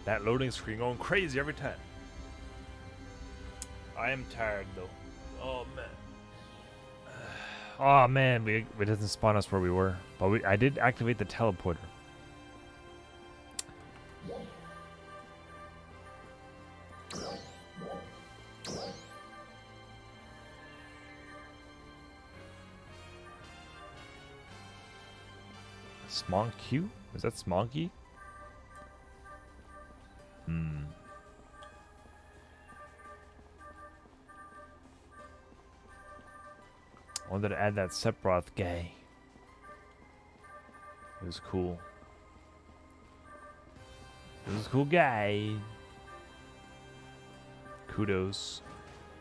That loading screen going crazy every time. I am tired though. Oh man. Oh man, it doesn't spawn us where we were, but I did activate the teleporter. Smonkey? Is that Smonkey? I wanted to add that Sephiroth guy. It was cool. It was a cool guy. Kudos.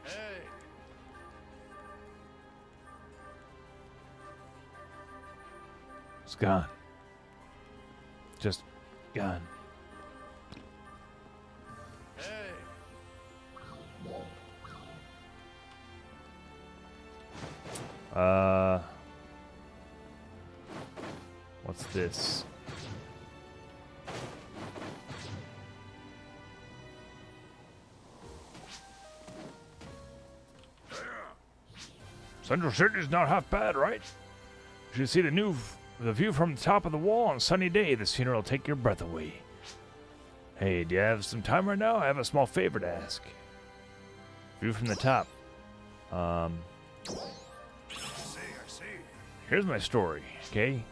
Hey. It's gone. Just gone. Hey. What's this? Central City's not half bad, right? You should see the view from the top of the wall on a sunny day. The scenery will take your breath away. Hey, do you have some time right now? I have a small favor to ask. View from the top. I see. Here's my story, okay?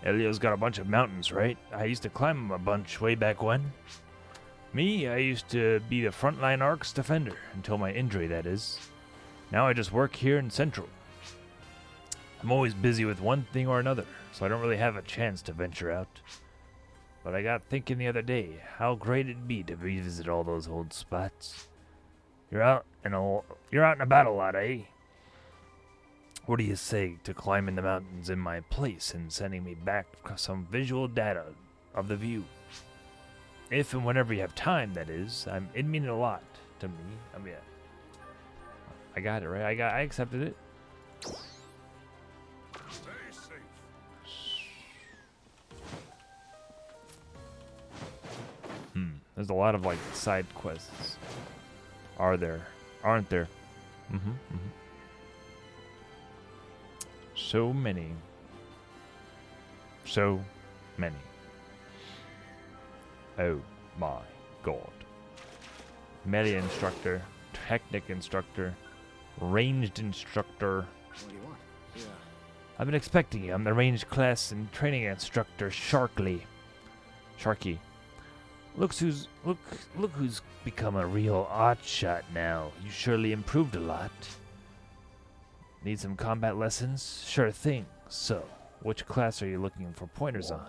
Elio's got a bunch of mountains, right? I used to climb them a bunch way back when. Me, I used to be the frontline Arcs defender, until my injury, that is. Now I just work here in Central. I'm always busy with one thing or another, so I don't really have a chance to venture out. But I got thinking the other day, how great it'd be to revisit all those old spots. You're out and about a lot, eh? What do you say to climbing the mountains in my place and sending me back some visual data of the view? If and whenever you have time, that is. It means a lot to me. I mean, I got it, right? I accepted it. Stay safe. There's a lot of, like, side quests. Aren't there? So many. Oh my god. Melee instructor, technic instructor, ranged instructor. What do you want? Yeah. I've been expecting you. I'm the ranged class and training instructor, Sharky. Look who's become a real hotshot now. You surely improved a lot. Need some combat lessons? Sure thing. So, which class are you looking for pointers on?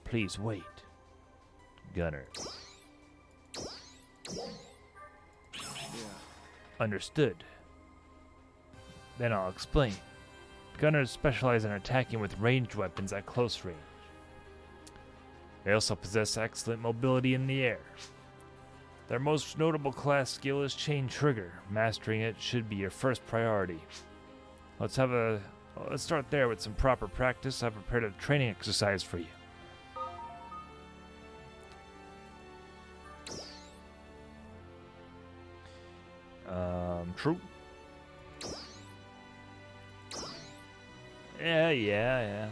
Please wait. Gunner. Yeah. Understood. Then I'll explain. Gunners specialize in attacking with ranged weapons at close range. They also possess excellent mobility in the air. Their most notable class skill is Chain Trigger. Mastering it should be your first priority. Let's start there with some proper practice. I've prepared a training exercise for you. True. Yeah.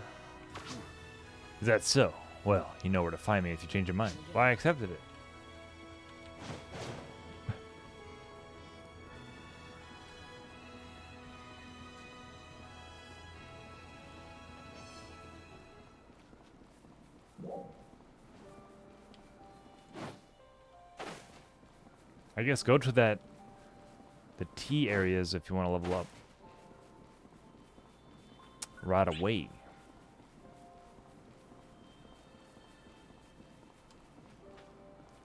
Is that so? Well, you know where to find me if you change your mind. Well, I accepted it. I guess go to the T areas if you want to level up. Right away.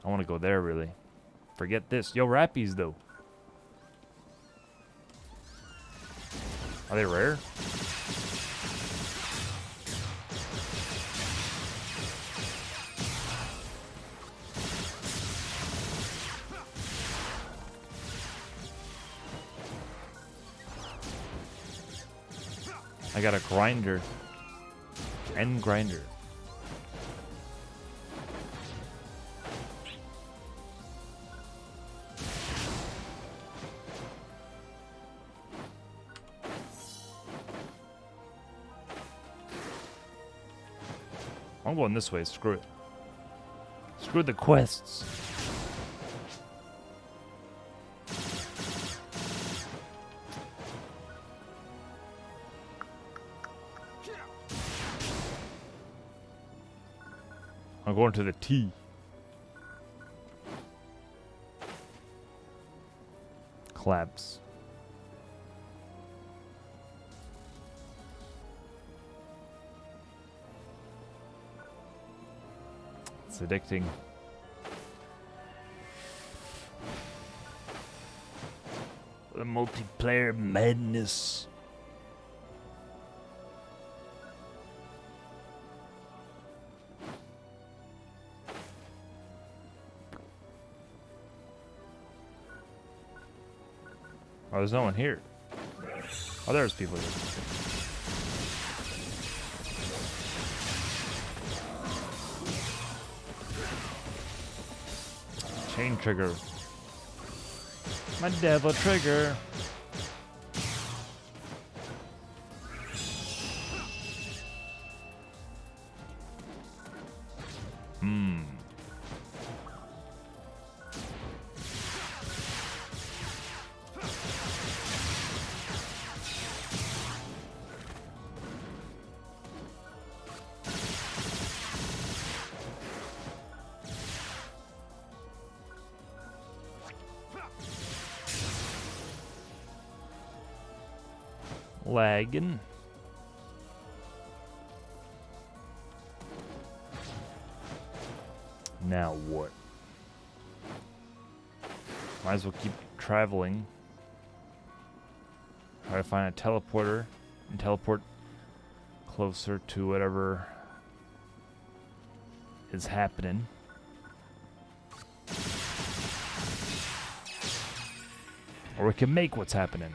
I want to go there, really. Forget this. Yo, Rappies, though. Are they rare? I got a grinder. End grinder. I'm going this way. Screw it. Screw the quests. I'm going to the T. Collapse. It's addicting. The multiplayer madness. Oh, there's no one here. Oh, there's people here. Chain trigger. My devil trigger. Lagging. Now what? Might as well keep traveling. Try to find a teleporter and teleport closer to whatever is happening. Or we can make what's happening.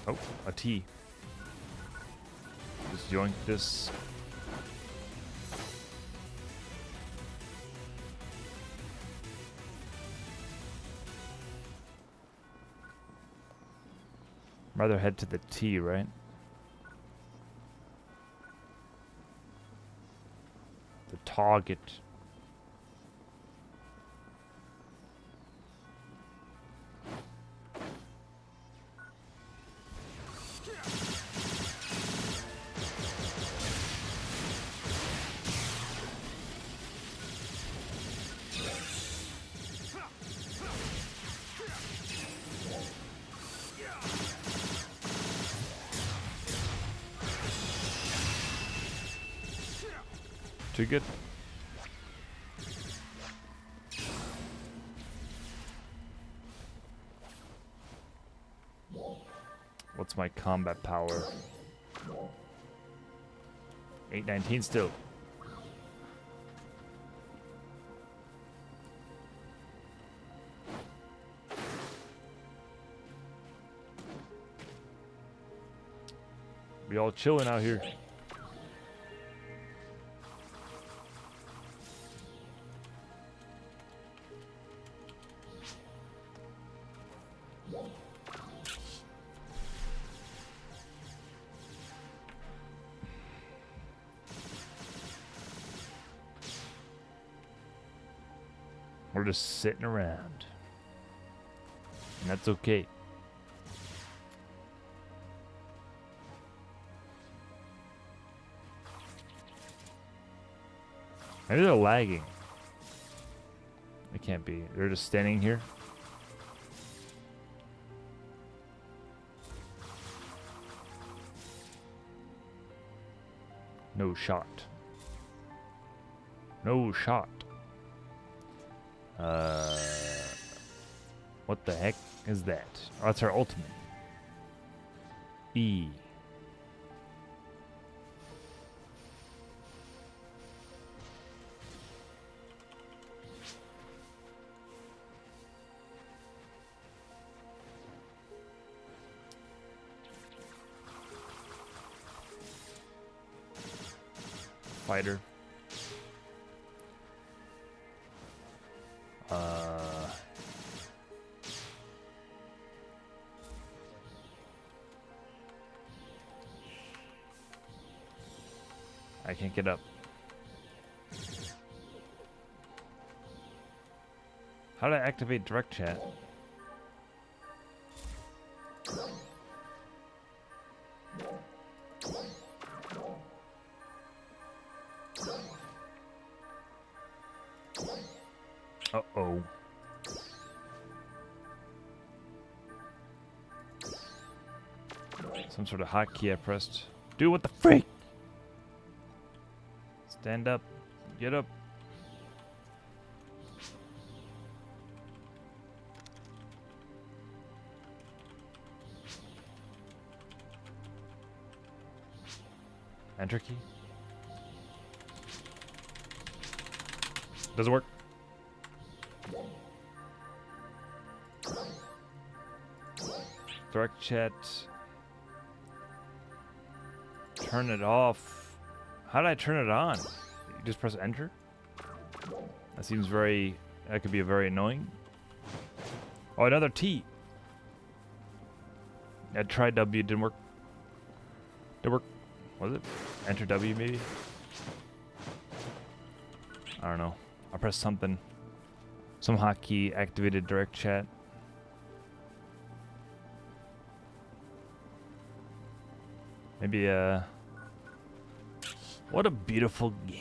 Oh, a T. Just yoink this. Rather head to the T, right? The target. Too good. What's my combat power? 819 still. We all chilling out here. We're just sitting around. And that's okay. Maybe they're lagging. They can't be. They're just standing here. No shot. No shot. What the heck is that? Oh, that's our ultimate. E. fighter. I can't get up. How do I activate direct chat? Uh-oh. Some sort of hotkey I pressed. Dude, what the freak? Stand up. Get up. Enter key. Doesn't work. Direct chat. Turn it off. How did I turn it on? You just press enter? That seems very... That could be very annoying. Oh, another T. I tried W, didn't work. Didn't work. Was it? Enter W maybe? I don't know. I pressed something. Some hotkey activated direct chat. Maybe what a beautiful game.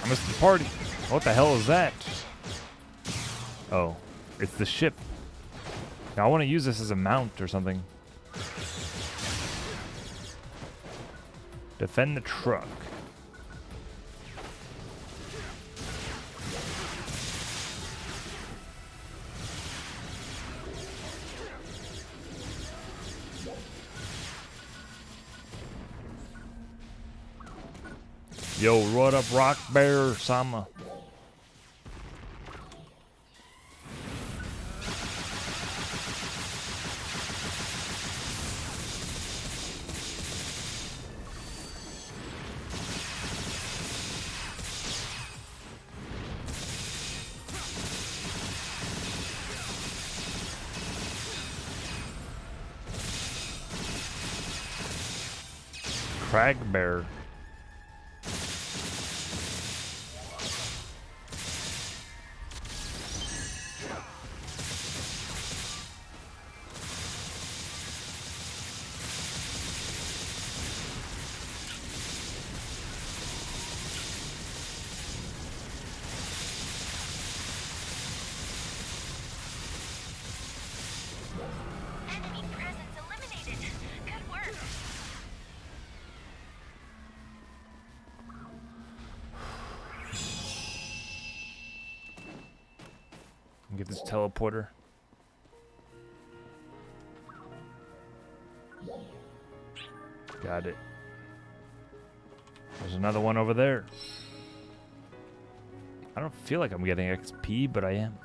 I missed the party. What the hell is that? Oh, it's the ship. Now I want to use this as a mount or something. Defend the truck. Yo, what up, Rock Bear Sama? Crag Bear. Enemy presence eliminated. Good work. Get this teleporter. Got it. There's another one over there. I don't feel like I'm getting XP, but I am.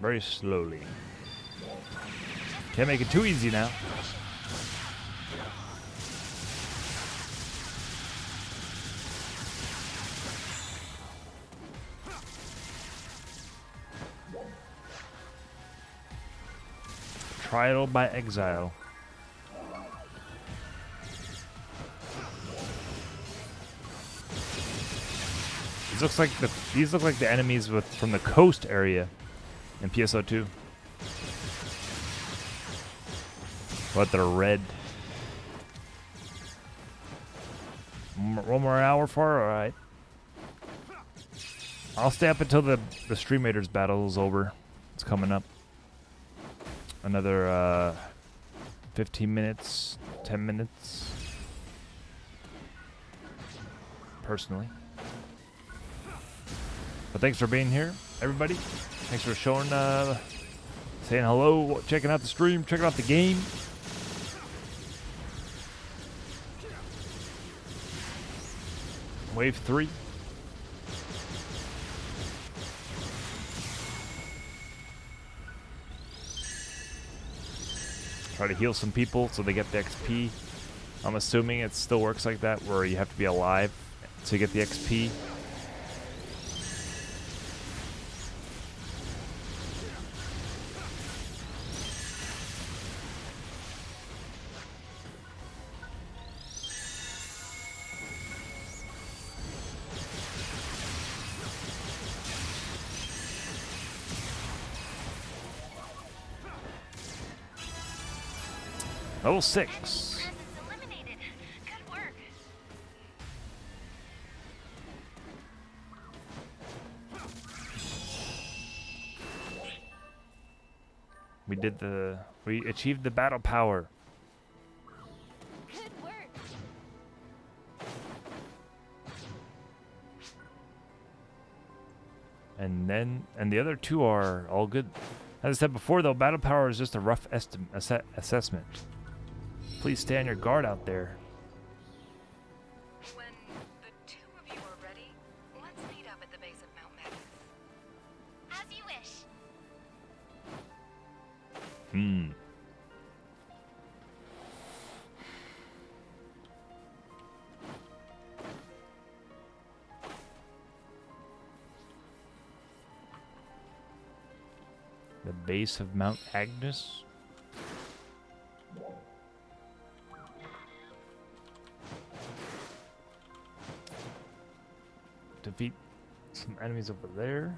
Very slowly. Can't make it too easy now. Trial by exile. These look like the enemies from the coast area in PSO2. But they're red. One more hour for? Alright. I'll stay up until the Stream Raiders battle is over. It's coming up. Another 15 minutes, 10 minutes. Personally. But thanks for being here, everybody. Thanks for showing, saying hello, checking out the stream, checking out the game. Wave 3. Try to heal some people so they get the XP. I'm assuming it still works like that, where you have to be alive to get the XP. Level 6. Presence eliminated. Good work. We achieved the battle power. Good work. And the other two are all good. As I said before, though, battle power is just a rough assessment. Please stay on your guard out there. When the two of you are ready, let's meet up at the base of Mount Magnus. As you wish. The base of Mount Agnes. Defeat some enemies over there.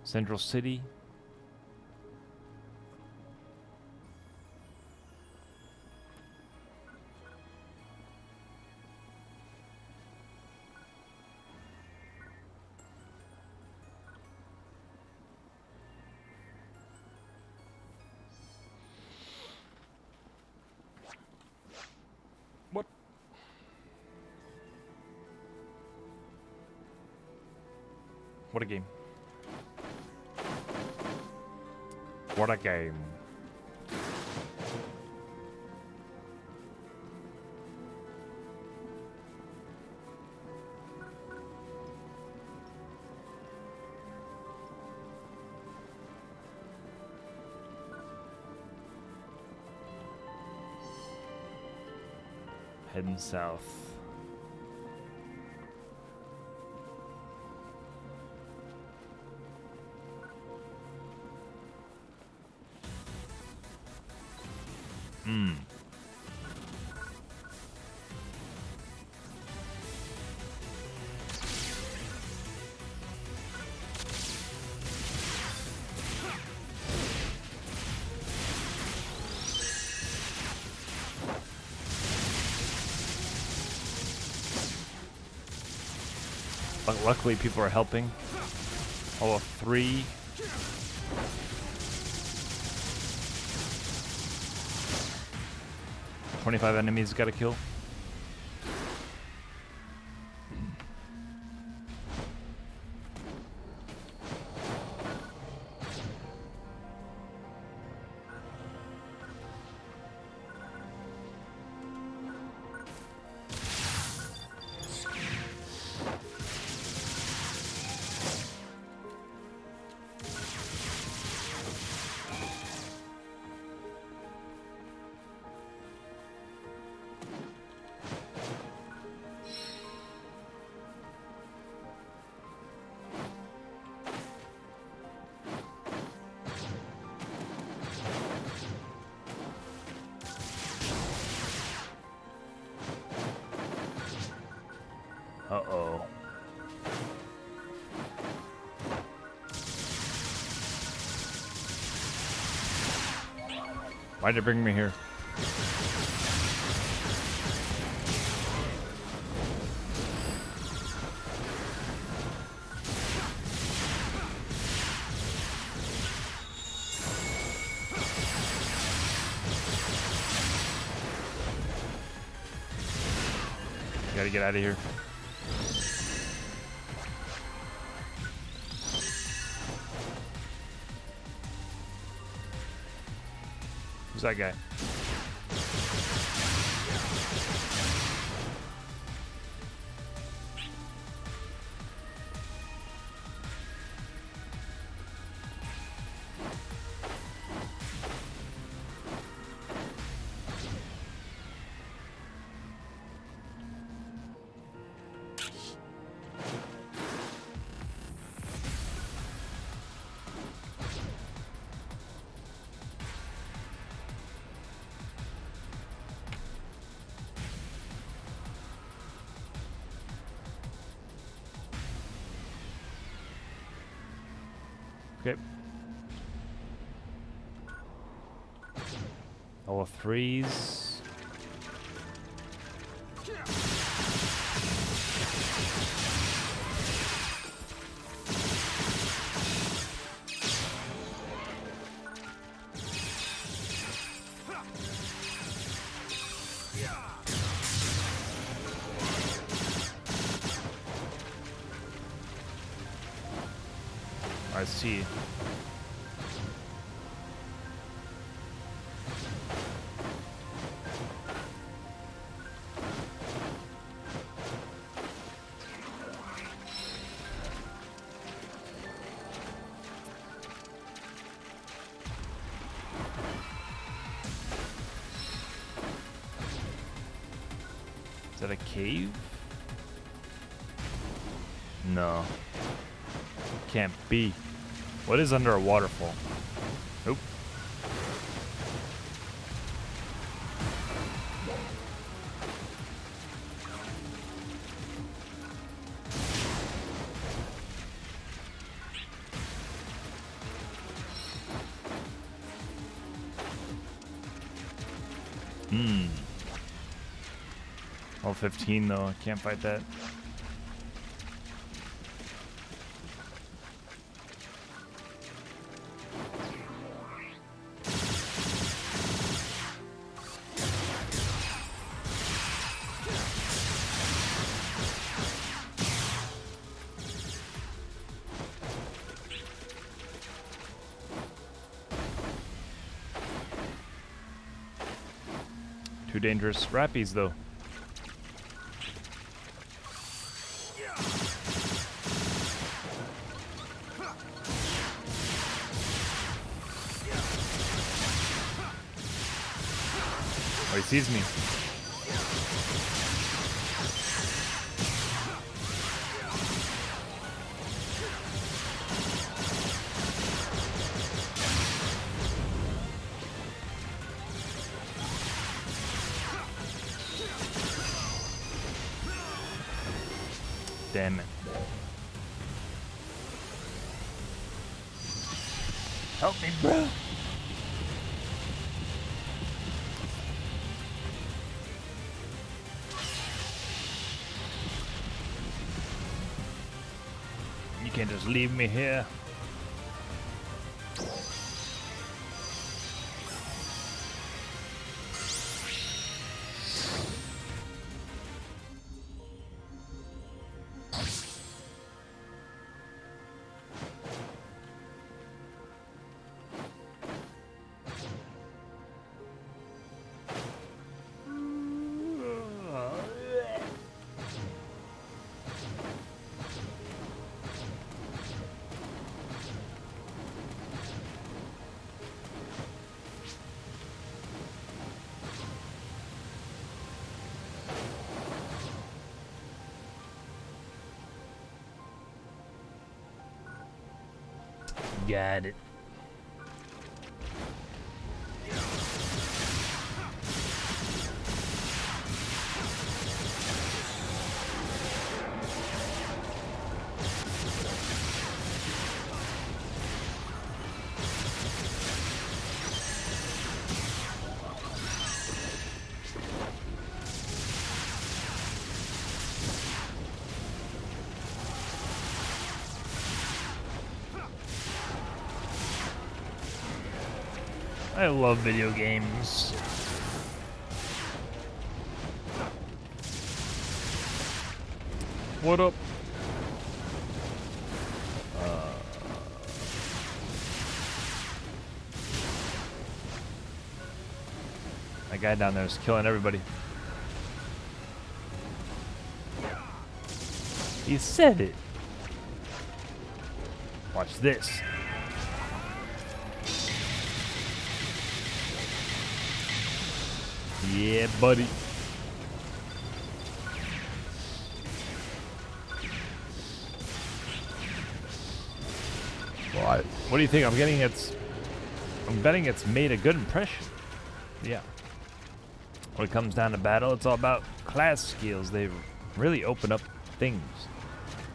Central City. What? What a game. What a game. Heading south. Luckily, people are helping. All of 3. "25 enemies got to kill." Uh-oh. Why'd you bring me here? Gotta get out of here. Who's that guy? Level 3s. I see. Is that a cave? No. Can't be. What is under a waterfall? Nope. All 15 though, I can't fight that. Too dangerous rappies though. Oh, he sees me. Damn it. Help me, bro. You can't just leave me here. Got it. I love video games. What up? That guy down there is killing everybody. He said it. Watch this. Yeah, buddy. Well, what do you think? I'm betting it's made a good impression. Yeah. When it comes down to battle, it's all about class skills. They really open up things.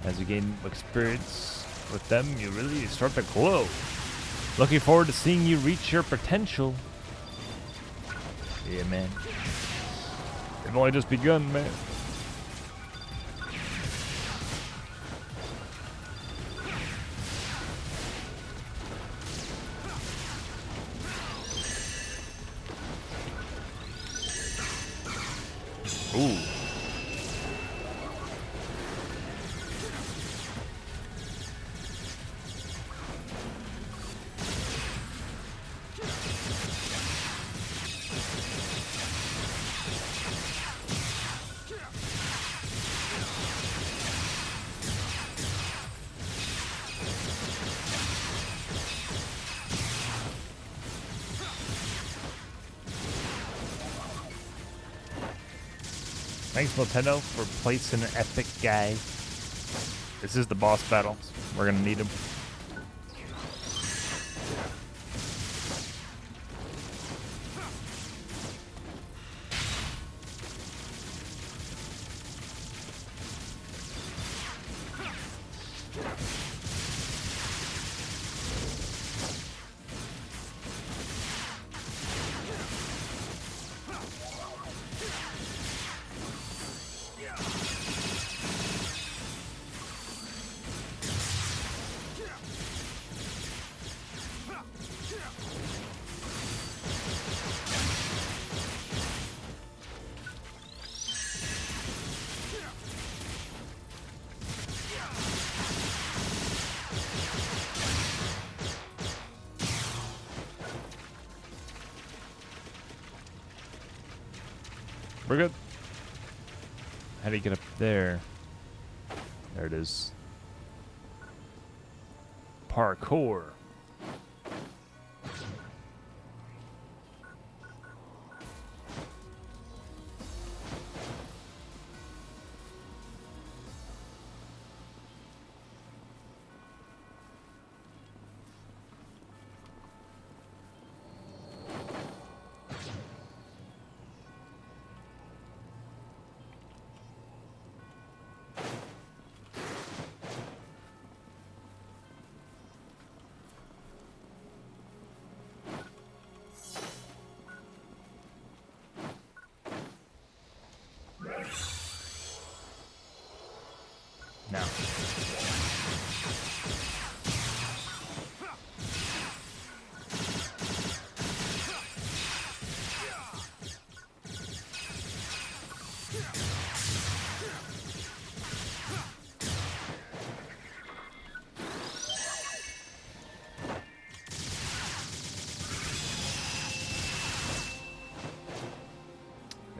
As you gain experience with them, you really start to glow. Looking forward to seeing you reach your potential. Yeah, man. They've only just begun, man. Ooh. Thanks, Nintendo, for placing an epic guy. This is the boss battle. We're gonna need him. We're good. How do you get up there? There it is. Parkour. Now.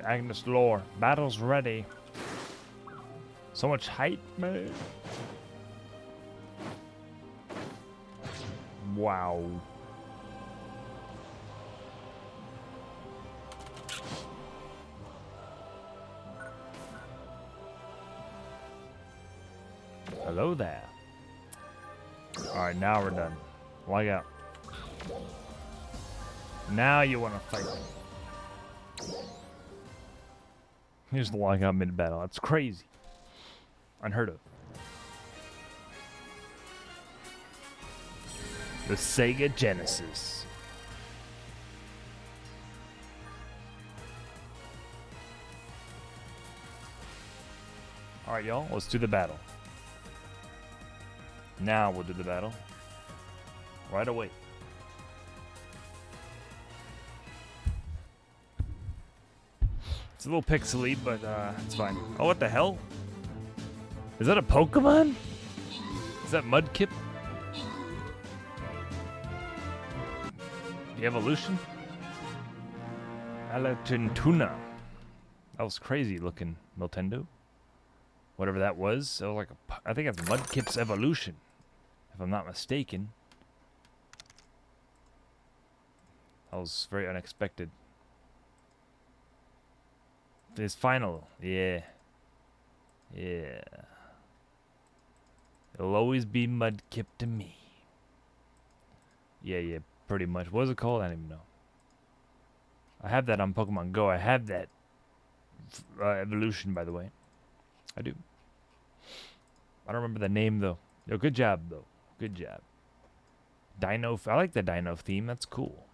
Agnes Lore, battle's ready. So much height, man. Wow. Hello there. Alright, now we're done. Log out. Now you want to fight. Here's the log out mid-battle. That's crazy. Unheard of. The Sega Genesis. Alright, y'all. Let's do the battle. Now we'll do the battle. Right away. It's a little pixely, but it's fine. Oh, what the hell? Is that a Pokemon? Is that Mudkip? The evolution? Alatintuna. That was crazy looking, Nintendo. Whatever that was. It was like I think it's Mudkip's evolution, if I'm not mistaken. That was very unexpected. His final, yeah. Yeah. It'll always be Mudkip to me. Yeah, pretty much. What was it called? I don't even know. I have that on Pokemon Go. I have that evolution, by the way. I do. I don't remember the name, though. Yo, good job, though. Good job. Dino. I like the Dino theme. That's cool.